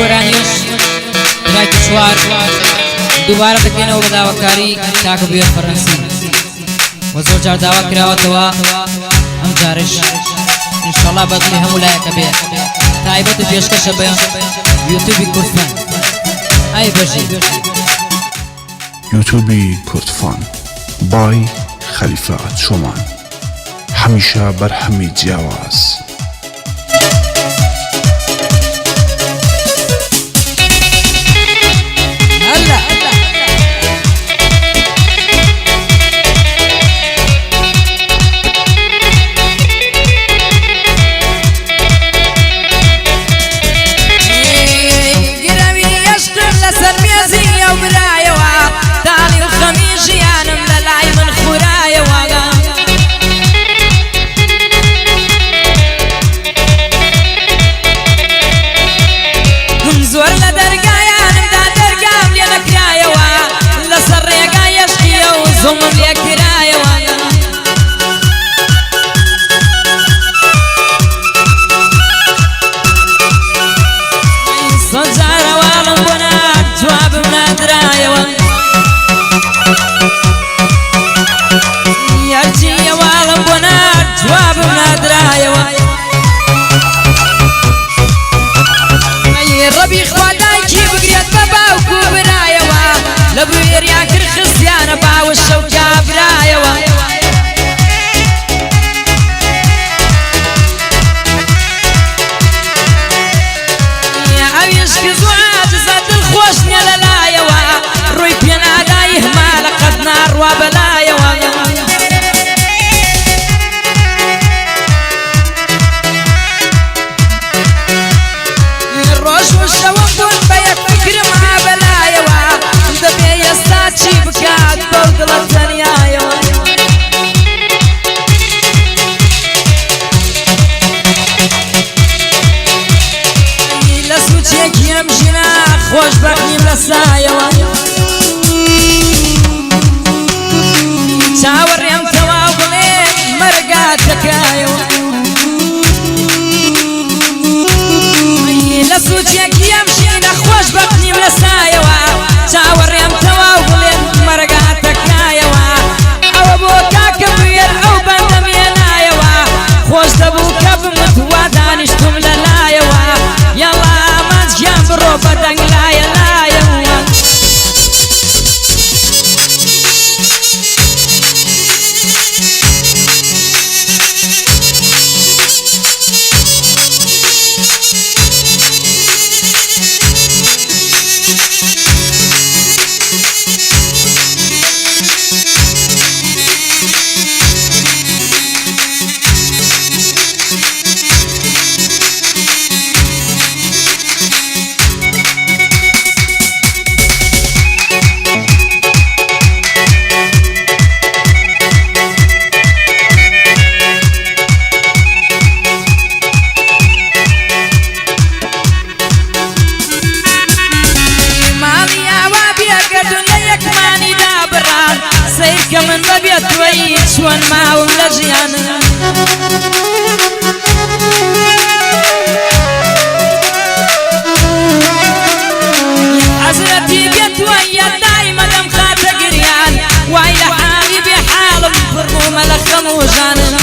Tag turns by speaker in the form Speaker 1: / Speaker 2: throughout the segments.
Speaker 1: گۆرانیش برای کشوار دوباره دەکەینەوە بە داواکاری تاکە بێت فەڕەنسی و زۆر جار داوا کراوەتەوە ئەم جارش ئینشەڵا بەدڵی هەموو لایەکە بێت تایبەت و پێشکەشە بە یوتیوبی کوردفان ئای بەژی
Speaker 2: یوتیوبی کوردفان بای خەلیفە چۆمان هەمیشە بەرهەمی جیاواز
Speaker 3: خوش بخنیم لسایەوە چاوەڕێم تەواو بڵێ مەرگات دەکایەوە لە سوچێکی ئەم ژینە خۆش بخنیم لەسایەوە چاوەڕێم تەواو بڵێ مەرگات دەکایەوە ئەوە بۆ کاکە بوێر ئەو بەندەمێنایەوە خۆش دەبوو کە بمت وا دانیشتم لەلایەوە یاڵا ئامانج گیان بڕۆ بەدەنگ لایە لایەوە من ببيت ويش وان معهم لجيانا حسرتي بيت ويا دايما دم خاطر قريان ويا حبيبي حالم فرمو ملك موجانا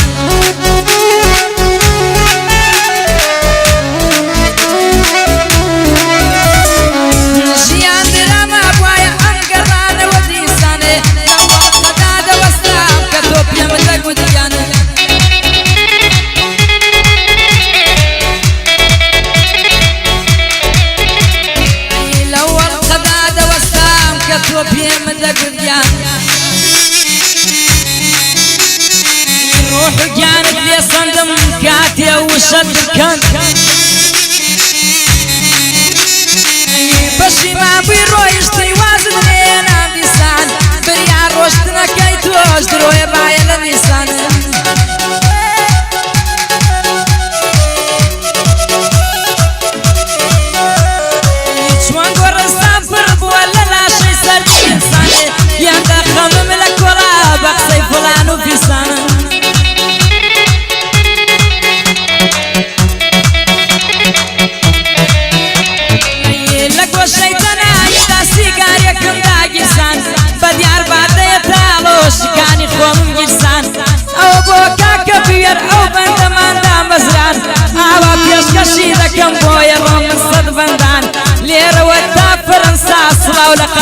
Speaker 3: روح كانت لي صندم كاتيا وشد كان بشي ما بيرويش تيوازن لينا ديسان بريان روشتنا كيتوش دروي بايا لنيسان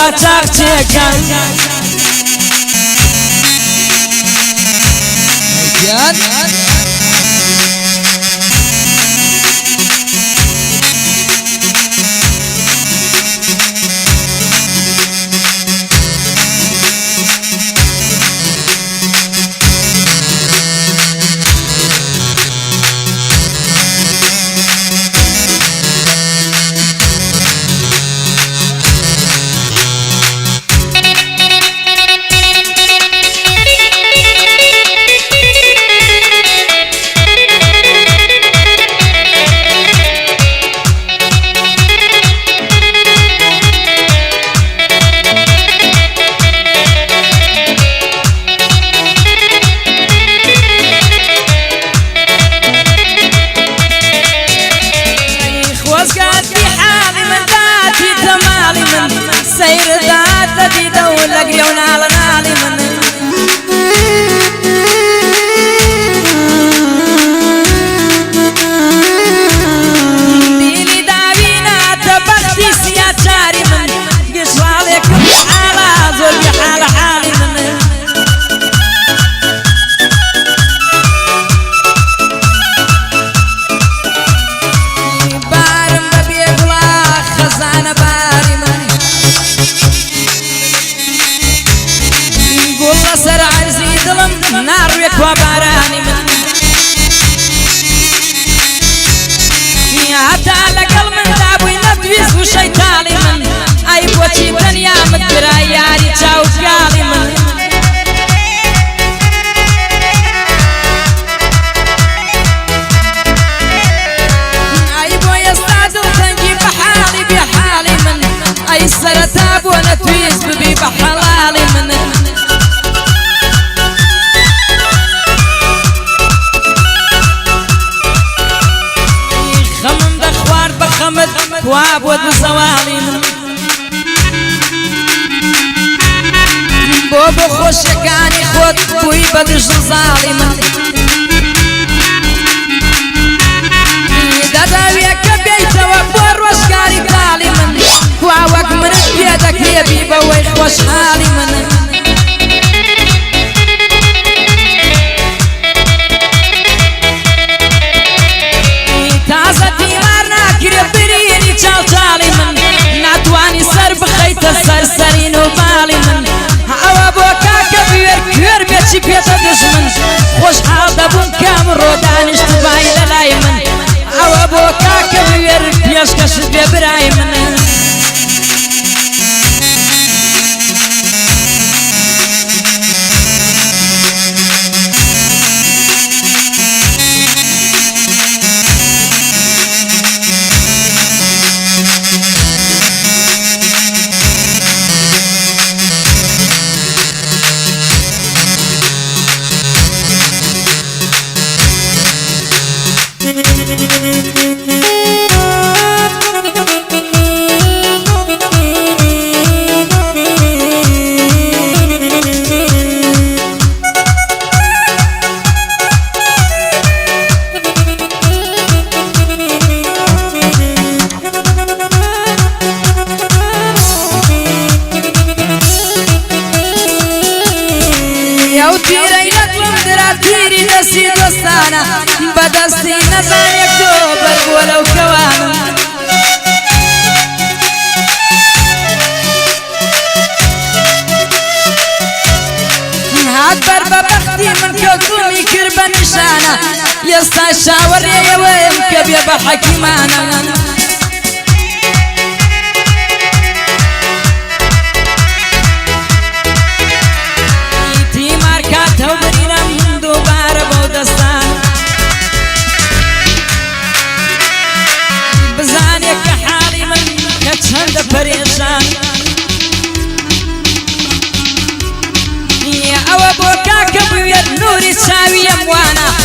Speaker 3: قاچاق چێکەن سير ذات دي دولة قريونا على نالي من ديني داوينا تبختي سياتاري من قشوالك بحالة زول بحالة حالي من بارم ببيغلا خزانة باري من سر عرزي ظلم نار يكوى باراني من حتى لقل من دابوي ندويز وشيطالي من اي بوشي دنيا مدرا ياري تاوكالي من اي بو يستعدل تنجي بحالي بحالي من اي سرتاب ونتويز ببي بحلالي من خمد خواب ود زوالي من بوبو خوشكاني خود بوي بدش زالي من داداويك بيت وبور وشكاري بالي من خواوك من بيدك يبي بوي خوش حالي من چاوچالی من ناتوانی سر بخیت سرسرین و بالی من ئەوە بۆ کاکە بوێر کوێر بێچی پێتە دژمن خۆشحاڵ دەبووم کام ڕۆ دانیشت بای لەلای من ئەوە بۆ کاکە بوێر پێشکەشت بێ برای من بدستي نزانك دوبر ولو كوان هاد بربا بختي من كوكومي كربا نشانا يستا شاور يا ويم كبير بحكيمانا يتي ماركات وبرينا من دوبار بودستان بزانك حالي من كتشند فريشان يا أو بوكاك بويد نوري تساوي يموانا